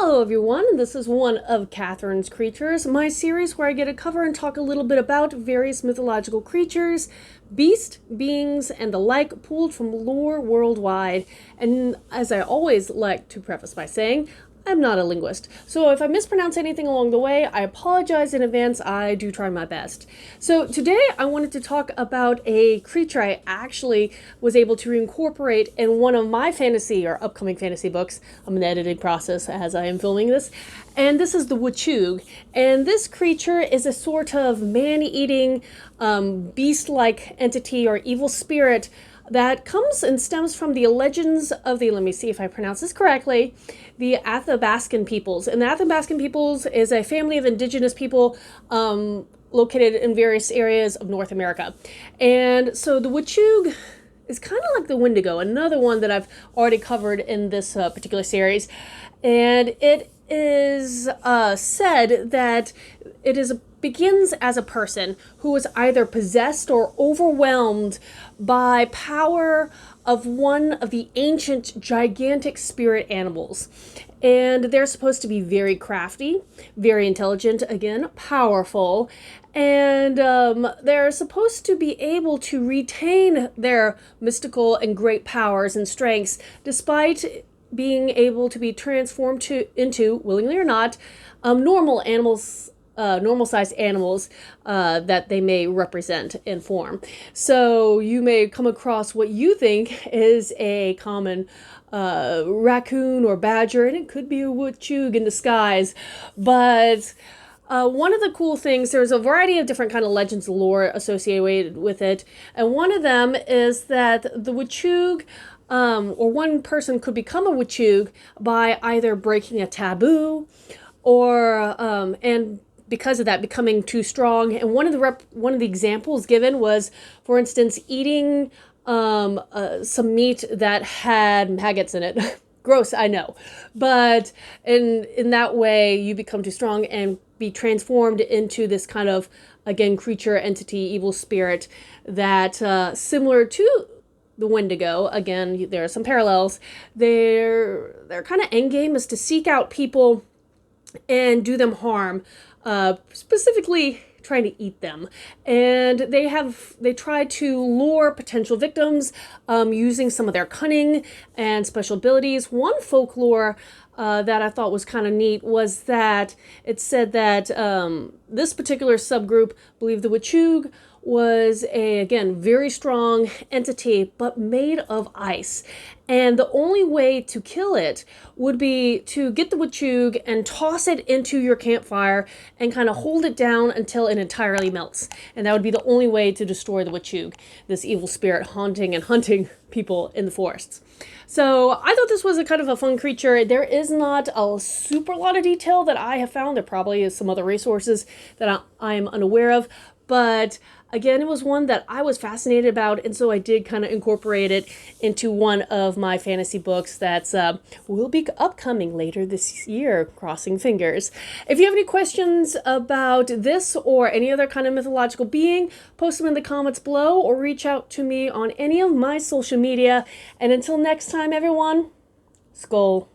Hello everyone, this is one of Katharine's Creatures, my series where I get to cover and talk a little bit about various mythological creatures, beast, beings, and the like pulled from lore worldwide. And as I always like to preface by saying, I'm not a linguist, so if I mispronounce anything along the way, I apologize in advance. I do try my best. So today I wanted to talk about a creature I actually was able to incorporate in one of my fantasy or upcoming fantasy books. I'm in the editing process as I am filming this. And this is the Wechuge. And this creature is a sort of man-eating, beast-like entity or evil spirit that comes and stems from the legends of the, let me see if I pronounce this correctly, the Athabaskan peoples. And the Athabaskan peoples is a family of indigenous people located in various areas of North America. And so the Wechuge is kind of like the Wendigo, another one that I've already covered in this particular series. And it is said that it begins as a person who was either possessed or overwhelmed by power of one of the ancient gigantic spirit animals. And they're supposed to be very crafty, very intelligent, again, powerful, and they're supposed to be able to retain their mystical and great powers and strengths despite being able to be transformed into, willingly or not, normal animals, normal-sized animals that they may represent in form. So you may come across what you think is a common raccoon or badger, and it could be a Wechuge in disguise. But one of the cool things, there's a variety of different kind of legends and lore associated with it, and one of them is that the Wechuge, or one person could become a Wechuge by either breaking a taboo or and because of that becoming too strong. And one of the examples given was, for instance, eating some meat that had maggots in it. Gross, I know, but in that way you become too strong and be transformed into this kind of, again, creature, entity, evil spirit that similar to the Wendigo. Again, there are some parallels. Their kind of end game is to seek out people and do them harm, specifically trying to eat them. And they try to lure potential victims using some of their cunning and special abilities. One folklore that I thought was kind of neat was that it said that this particular subgroup believed the Wechuge was again, very strong entity, but made of ice. And the only way to kill it would be to get the Wechuge and toss it into your campfire and kind of hold it down until it entirely melts. And that would be the only way to destroy the Wechuge, this evil spirit haunting and hunting people in the forests. So I thought this was a kind of a fun creature. There is not a super lot of detail that I have found. There probably is some other resources that I'm unaware of. But again, it was one that I was fascinated about, and so I did kind of incorporate it into one of my fantasy books that's will be upcoming later this year, crossing fingers. If you have any questions about this or any other kind of mythological being, post them in the comments below or reach out to me on any of my social media. And until next time, everyone, Skull.